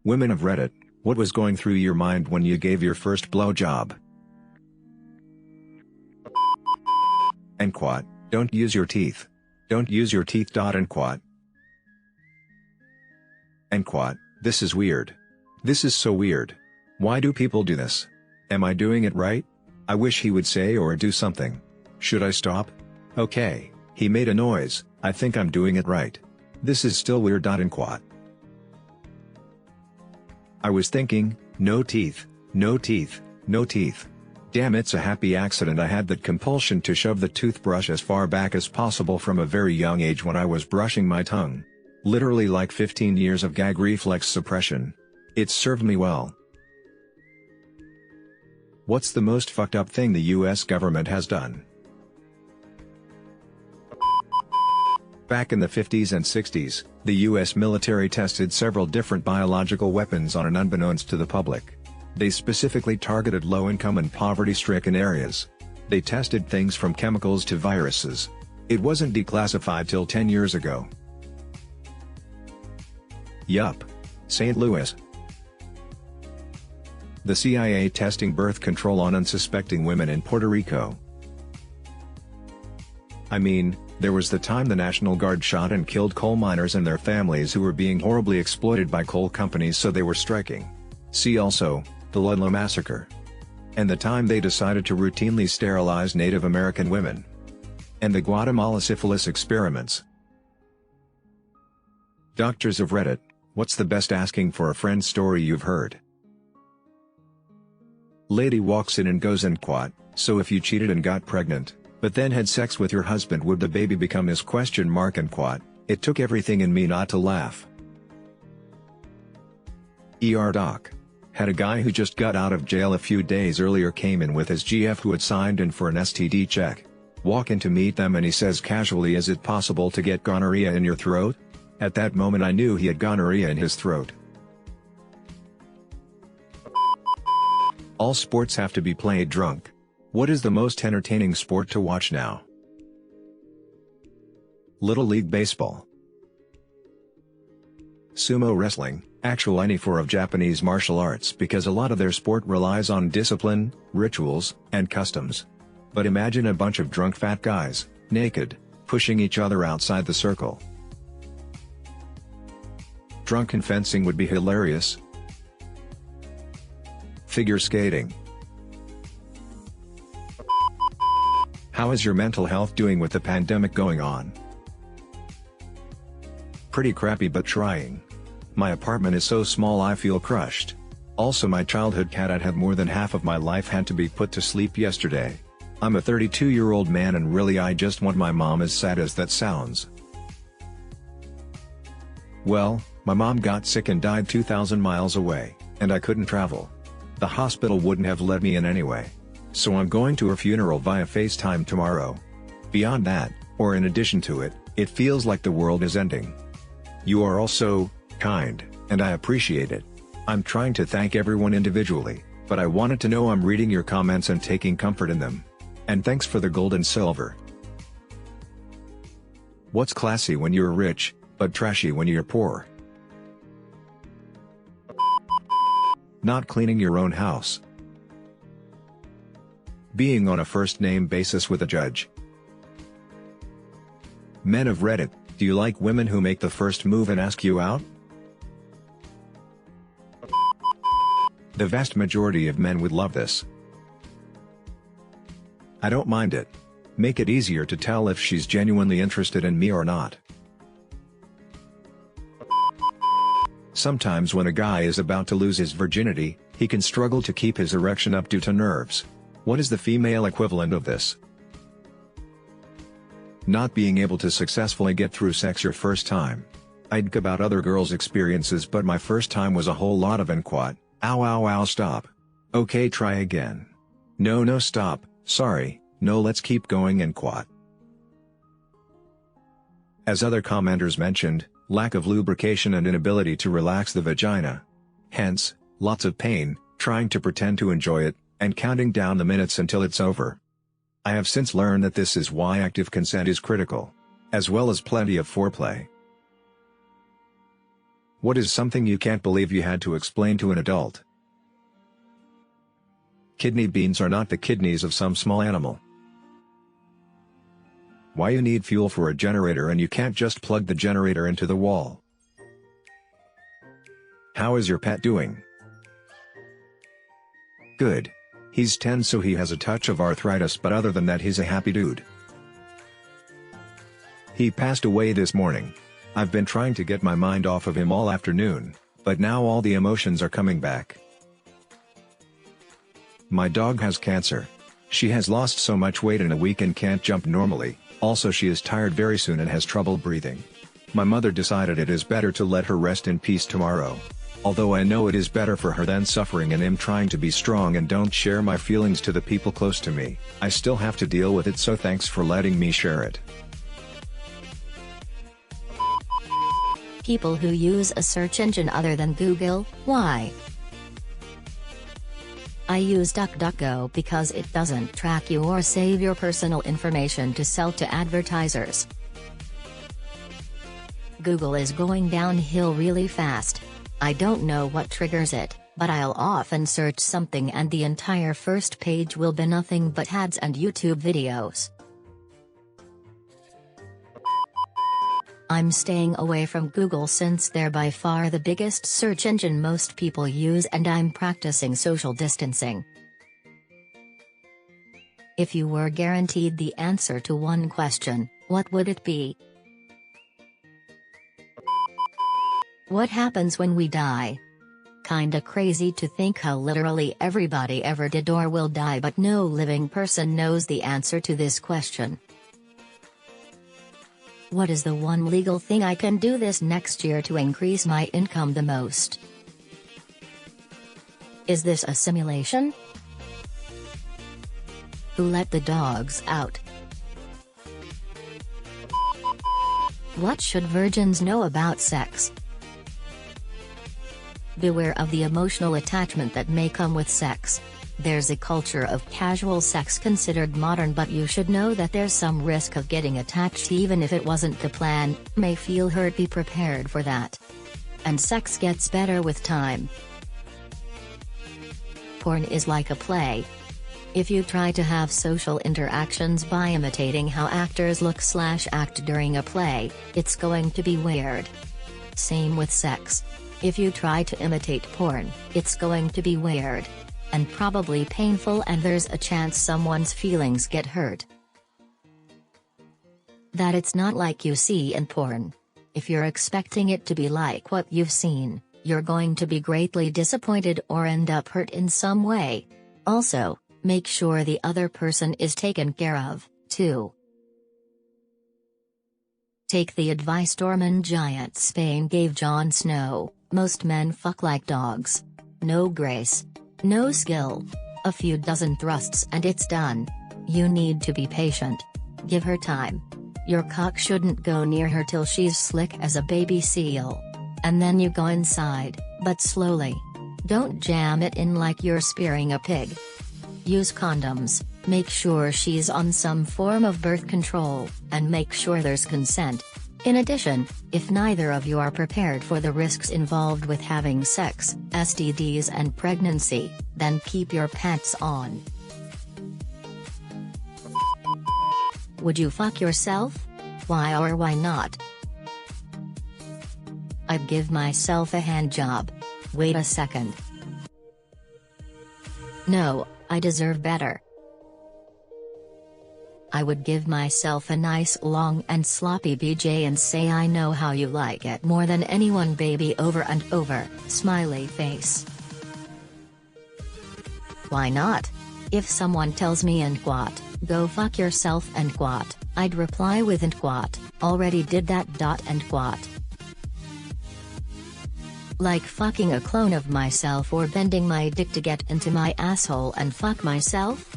Women of Reddit, what was going through your mind when you gave your first blowjob? Enquat, don't use your teeth. Don't use your teeth. Enquat. Enquat, this is weird. This is so weird. Why do people do this? Am I doing it right? I wish he would say or do something. Should I stop? Okay, he made a noise, I think I'm doing it right. This is still weird. Enquat. I was thinking, no teeth, no teeth, no teeth. Damn, it's a happy accident I had that compulsion to shove the toothbrush as far back as possible from a very young age when I was brushing my tongue. Literally like 15 years of gag reflex suppression. It served me well. What's the most fucked up thing the US government has done? Back in the 50s and 60s, the US military tested several different biological weapons on an unbeknownst to the public. They specifically targeted low-income and poverty-stricken areas. They tested things from chemicals to viruses. It wasn't declassified till 10 years ago. Yup. St. Louis. The CIA testing birth control on unsuspecting women in Puerto Rico. I mean, there was the time the National Guard shot and killed coal miners and their families who were being horribly exploited by coal companies, so they were striking. See also, the Ludlow Massacre. And the time they decided to routinely sterilize Native American women. And the Guatemala syphilis experiments. Doctors of Reddit, what's the best asking for a friend story you've heard? Lady walks in and goes, Enquat, so if you cheated and got pregnant, but then had sex with your husband, would the baby become his? Enquat, it took everything in me not to laugh. Doc. Had a guy who just got out of jail a few days earlier came in with his GF who had signed in for an STD check. Walk in to meet them and he says casually, is it possible to get gonorrhea in your throat? At that moment I knew he had gonorrhea in his throat. All sports have to be played drunk. What is the most entertaining sport to watch now? Little League Baseball. Sumo wrestling, actual any form of Japanese martial arts, because a lot of their sport relies on discipline, rituals, and customs. But imagine a bunch of drunk fat guys, naked, pushing each other outside the circle. Drunken fencing would be hilarious. Figure skating. How is your mental health doing with the pandemic going on? Pretty crappy but trying. My apartment is so small I feel crushed. Also, my childhood cat I'd had more than half of my life had to be put to sleep yesterday. I'm a 32-year-old man and really I just want my mom, as sad as that sounds. Well, my mom got sick and died 2,000 miles away, and I couldn't travel. The hospital wouldn't have let me in anyway. So I'm going to her funeral via FaceTime tomorrow. Beyond that, or in addition to it, it feels like the world is ending. You are all so kind, and I appreciate it. I'm trying to thank everyone individually, but I wanted to know I'm reading your comments and taking comfort in them. And thanks for the gold and silver. What's classy when you're rich, but trashy when you're poor? Not cleaning your own house. Being on a first-name basis with a judge. Men of Reddit, do you like women who make the first move and ask you out? The vast majority of men would love this. I don't mind it. Make it easier to tell if she's genuinely interested in me or not. Sometimes when a guy is about to lose his virginity, he can struggle to keep his erection up due to nerves. What is the female equivalent of this? Not being able to successfully get through sex your first time. I'd think about other girls' experiences, but my first time was a whole lot of Enquat. Ow ow ow, stop. Okay, try again. No stop, sorry, no, let's keep going, Enquat. As other commenters mentioned, lack of lubrication and inability to relax the vagina. Hence, lots of pain, trying to pretend to enjoy it, and counting down the minutes until it's over. I have since learned that this is why active consent is critical. As well as plenty of foreplay. What is something you can't believe you had to explain to an adult? Kidney beans are not the kidneys of some small animal. Why you need fuel for a generator and you can't just plug the generator into the wall? How is your pet doing? Good. He's 10, so he has a touch of arthritis, but other than that he's a happy dude. He passed away this morning. I've been trying to get my mind off of him all afternoon, but now all the emotions are coming back. My dog has cancer. She has lost so much weight in a week and can't jump normally, also she is tired very soon and has trouble breathing. My mother decided it is better to let her rest in peace tomorrow. Although I know it is better for her than suffering and am trying to be strong and don't share my feelings to the people close to me, I still have to deal with it, so thanks for letting me share it. People who use a search engine other than Google, why? I use DuckDuckGo because it doesn't track you or save your personal information to sell to advertisers. Google is going downhill really fast. I don't know what triggers it, but I'll often search something and the entire first page will be nothing but ads and YouTube videos. I'm staying away from Google since they're by far the biggest search engine most people use, and I'm practicing social distancing. If you were guaranteed the answer to one question, what would it be? What happens when we die? Kinda crazy to think how literally everybody ever did or will die, but no living person knows the answer to this question. What is the one legal thing I can do this next year to increase my income the most? Is this a simulation? Who let the dogs out? What should virgins know about sex? Beware of the emotional attachment that may come with sex. There's a culture of casual sex considered modern, but you should know that there's some risk of getting attached even if it wasn't the plan. May feel hurt, be prepared for that. And sex gets better with time. Porn is like a play. If you try to have social interactions by imitating how actors look/act during a play, it's going to be weird. Same with sex. If you try to imitate porn, it's going to be weird. And probably painful, and there's a chance someone's feelings get hurt. That it's not like you see in porn. If you're expecting it to be like what you've seen, you're going to be greatly disappointed or end up hurt in some way. Also, make sure the other person is taken care of, too. Take the advice Dorman Giant Spain gave Jon Snow: most men fuck like dogs. No grace. No skill. A few dozen thrusts and it's done. You need to be patient. Give her time. Your cock shouldn't go near her till she's slick as a baby seal. And then you go inside, but slowly. Don't jam it in like you're spearing a pig. Use condoms, make sure she's on some form of birth control, and make sure there's consent. In addition, if neither of you are prepared for the risks involved with having sex, STDs and pregnancy, then keep your pants on. Would you fuck yourself? Why or why not? I'd give myself a hand job. Wait a second. No, I deserve better. I would give myself a nice long and sloppy BJ and say I know how you like it more than anyone, baby, over and over, smiley face. Why not? If someone tells me and quat, go fuck yourself and quat, I'd reply with and quat, already did that and quat. Like fucking a clone of myself or bending my dick to get into my asshole and fuck myself?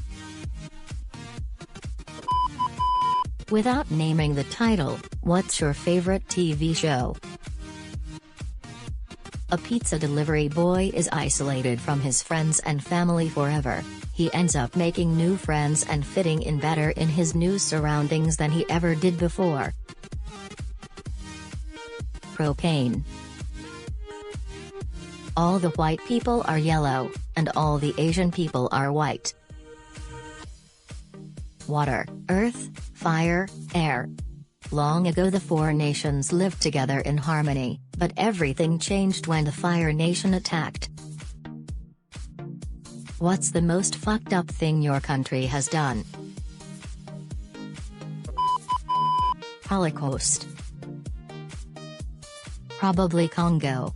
Without naming the title, what's your favorite TV show? A pizza delivery boy is isolated from his friends and family forever. He ends up making new friends and fitting in better in his new surroundings than he ever did before. Propane. All the white people are yellow, and all the Asian people are white. Water, earth, fire, air. Long ago the four nations lived together in harmony, but everything changed when the Fire Nation attacked. What's the most fucked up thing your country has done? Holocaust. Probably Congo.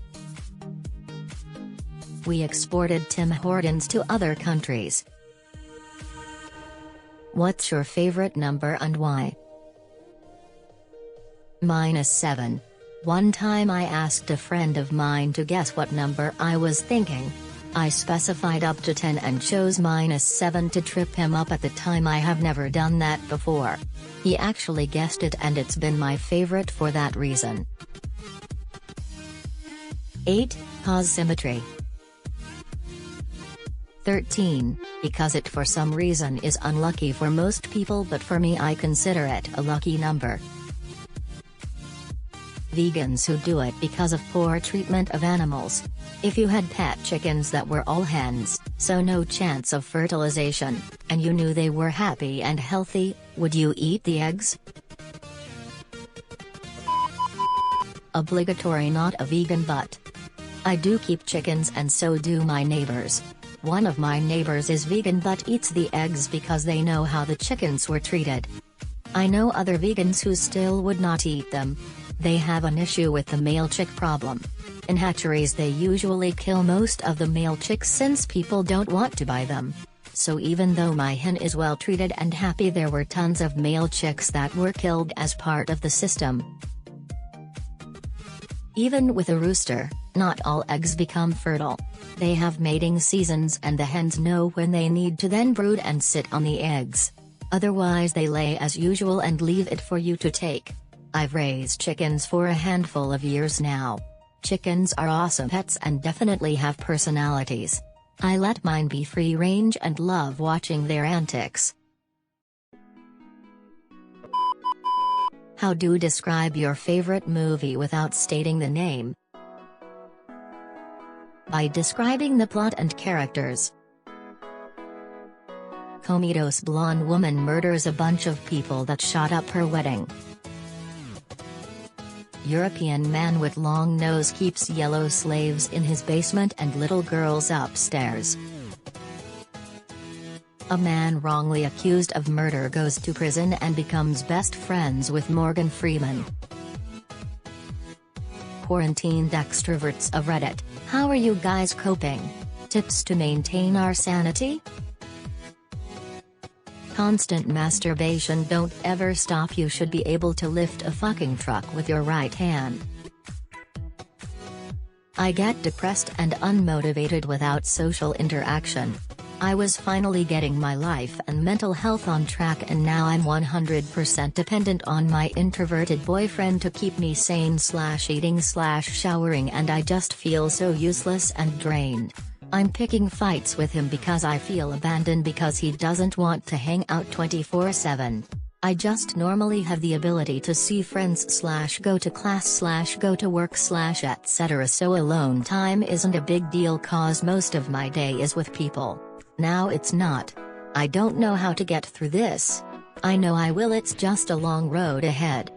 We exported Tim Hortons to other countries. What's your favorite number and why? -7. One time I asked a friend of mine to guess what number I was thinking. I specified up to 10 and chose -7 to trip him up at the time. I have never done that before. He actually guessed it and it's been my favorite for that reason. 8. Cause symmetry. 13, because it for some reason is unlucky for most people, but for me I consider it a lucky number. Vegans who do it because of poor treatment of animals. If you had pet chickens that were all hens, so no chance of fertilization, and you knew they were happy and healthy, would you eat the eggs? Obligatory not a vegan but. I do keep chickens and so do my neighbors. One of my neighbors is vegan but eats the eggs because they know how the chickens were treated. I know other vegans who still would not eat them. They have an issue with the male chick problem. In hatcheries they usually kill most of the male chicks since people don't want to buy them. So even though my hen is well treated and happy, there were tons of male chicks that were killed as part of the system. Even with a rooster, not all eggs become fertile. They have mating seasons and the hens know when they need to then brood and sit on the eggs. Otherwise they lay as usual and leave it for you to take. I've raised chickens for a handful of years now. Chickens are awesome pets and definitely have personalities. I let mine be free range and love watching their antics. How do you describe your favorite movie without stating the name? By describing the plot and characters. Comatose blonde woman murders a bunch of people that shot up her wedding. European man with long nose keeps yellow slaves in his basement and little girls upstairs. A man wrongly accused of murder goes to prison and becomes best friends with Morgan Freeman. Quarantined extroverts of Reddit, how are you guys coping? Tips to maintain our sanity? Constant masturbation don't ever stop. You should be able to lift a fucking truck with your right hand. I get depressed and unmotivated without social interaction. I was finally getting my life and mental health on track and now I'm 100% dependent on my introverted boyfriend to keep me sane / eating / showering, and I just feel so useless and drained. I'm picking fights with him because I feel abandoned because he doesn't want to hang out 24/7. I just normally have the ability to see friends / go to class / go to work / etc. So alone time isn't a big deal cause most of my day is with people. Now it's not. I don't know how to get through this. I know I will, it's just a long road ahead.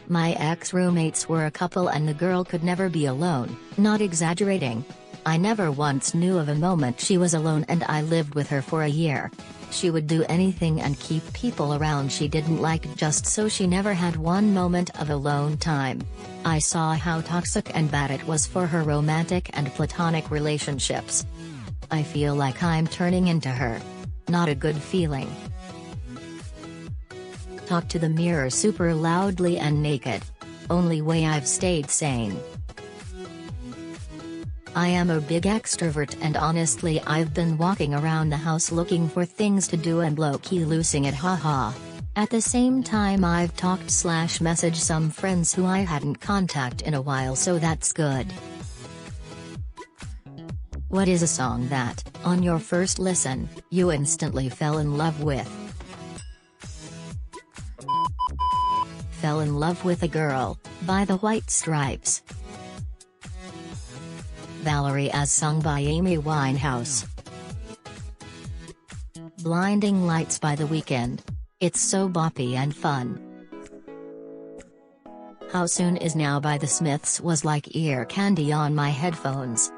My ex-roommates were a couple and the girl could never be alone, not exaggerating. I never once knew of a moment she was alone and I lived with her for a year. She would do anything and keep people around she didn't like just so she never had one moment of alone time. I saw how toxic and bad it was for her romantic and platonic relationships. I feel like I'm turning into her. Not a good feeling. Talk to the mirror super loudly and naked. Only way I've stayed sane. I am a big extrovert and honestly I've been walking around the house looking for things to do and low-key losing it, haha. At the same time I've talked / messaged some friends who I hadn't contacted in a while, so that's good. What is a song that, on your first listen, you instantly fell in love with? Fell in Love with a Girl, by the White Stripes. Valerie as sung by Amy Winehouse. Blinding Lights by The Weeknd. It's so boppy and fun. How Soon Is Now by The Smiths was like ear candy on my headphones.